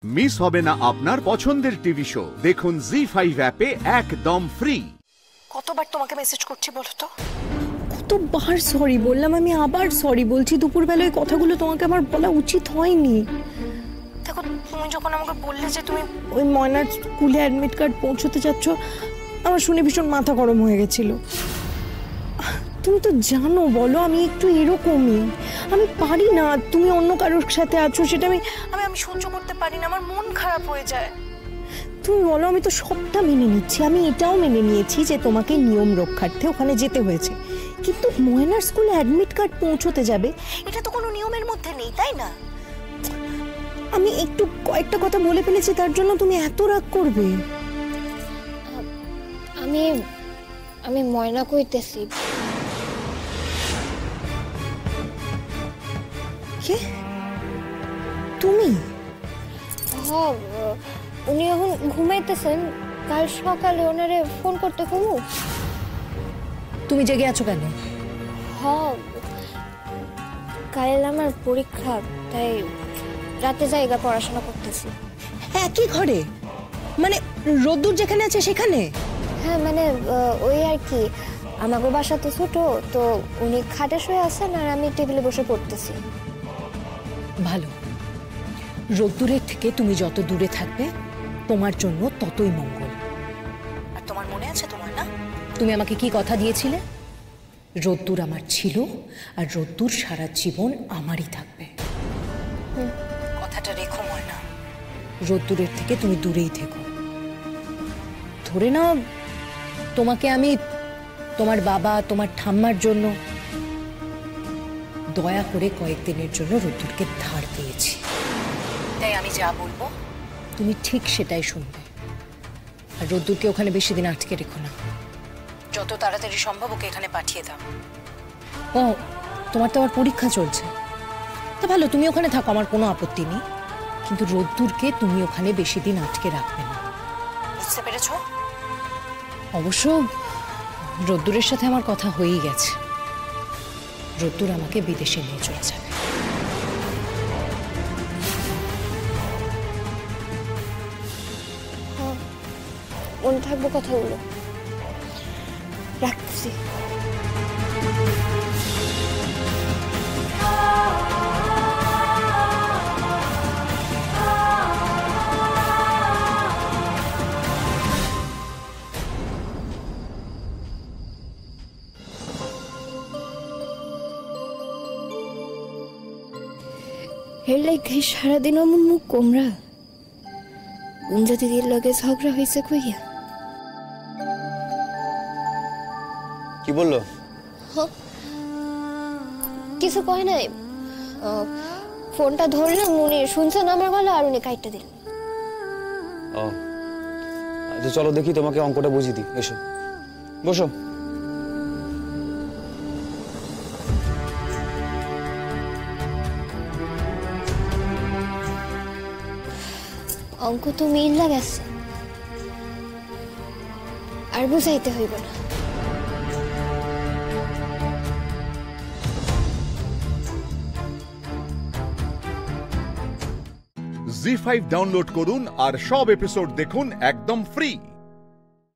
Miss হবে না আপনার পছন্দের টিভি শো। দেখুন জি5 অ্যাপে একদম ফ্রি। কতবার তোমাকে মেসেজ করছি বলো তো? কতবার সরি বললাম, আমি আবার সরি বলছি। দুপুরবেলায় কথাগুলো তোমাকে আমার বলা উচিত হয়নি। দেখো, তুমি যখন আমাকে বললে যে তুমি ওই ময়নার স্কুলে অ্যাডমিট কার্ড পৌঁছতে যাচ্ছ, আমার শুনে ভীষণ মাথা গরম হয়ে গেছিল। তুমি তো জানো, বলো আমি একটু এরকমই, আমি পারি না তুমি অন্য কারোর সাথে আছো সেটা আমি আমি সহ্য করতে পারি না, আমার মন খারাপ হয়ে যায়। তুমি বলো, আমি তো সবটা মেনে নিচ্ছি, আমি এটাও মেনে নিয়েছি যে তোমাকে নিয়ম রক্ষার্থে ওখানে যেতে হয়েছে, কিন্তু ময়নার স্কুলে অ্যাডমিট কার্ড পৌঁছতে যাবে এটা তো কোনো নিয়মের মধ্যে নেই, তাই না? আমি একটু কয়েকটা কথা বলে ফেলেছি, তার জন্য তুমি এত রাগ করবে? আমি ময়না কইতেছি। কে তুমি? হ্যাঁ, উনি এখন ঘুমাইতেছেন, কাল সকালে ওনারে ফোন করতে কমু। তুমি জেগে আছো কেন? হ্যাঁ, কাল আমার পরীক্ষা, তাই রাতে জায়গা পড়াশোনা করতেছি। একই ঘরে? মানে রোদ্দুর যেখানে আছে সেখানে? হ্যাঁ, মানে ওই আর কি, আমাকে বাসা তো ছোট, তো উনি খাটে শুয়ে আছেন আর আমি টেবিলে বসে পড়তেছি। ভালো, রোদ্দুরের থেকে তুমি যত দূরে থাকবে তোমার জন্য ততই মঙ্গল। আর তোমার মনে আছে তোমার, না তুমি আমাকে কি কথা দিয়েছিলে? রোদ্দুর আমার ছিল আর রোদ্দুর সারা জীবন আমারই থাকবে। কথাটা রেখো ময়না। রোদ্দুরের থেকে তুমি দূরেই থেকো। ধরে নাও তোমাকে আমি তোমার বাবা তোমার ঠাম্মার জন্য দয়া করে কয়েকদিনের জন্য রোদ্দুরকে ধার দিয়েছি, তাই আমি যা বলবো তুমি ঠিক সেটাই শুনবে। আর রোদ্দুরকে ওখানে বেশি দিন আটকে রেখো না, যত তাড়াতাড়ি সম্ভব ওকে এখানে পাঠিয়ে দাও। ও, তোমার তো আবার পরীক্ষা চলছে, তা ভালো, তুমি ওখানে থাকো, আমার কোনো আপত্তি নেই, কিন্তু রোদ্দুরকে তুমি ওখানে বেশি দিন আটকে রাখবে না, বুঝতে পেরেছো? অবশ্য রোদ্দুরের সাথে আমার কথা হয়েই গেছে, রোদ্দুর আমাকে বিদেশে নিয়ে চলে যাবে। মনে থাকবো কথাগুলো, রাখছি। এর লাগে সারাদিন আমার মুখ কোমরা, গুঞ্জা দিদির লগে ঝগড়া হয়েছে কইয়া। কি বললো? কিছু কয় নাই, ফোনটা ধরলাম, উনি শুনছেন আমার গলা আর উনি কাইটটা দিলেন। ও আচ্ছা, চলো দেখি তোমাকে অঙ্কটা বুঝিয়ে দিই। এসো, বসো। অঙ্ক তো মিল গেছে, আর বুঝাইতে হইব না। জি5 ডাউনলোড করুন আর সব এপিসোড দেখুন একদম ফ্রি।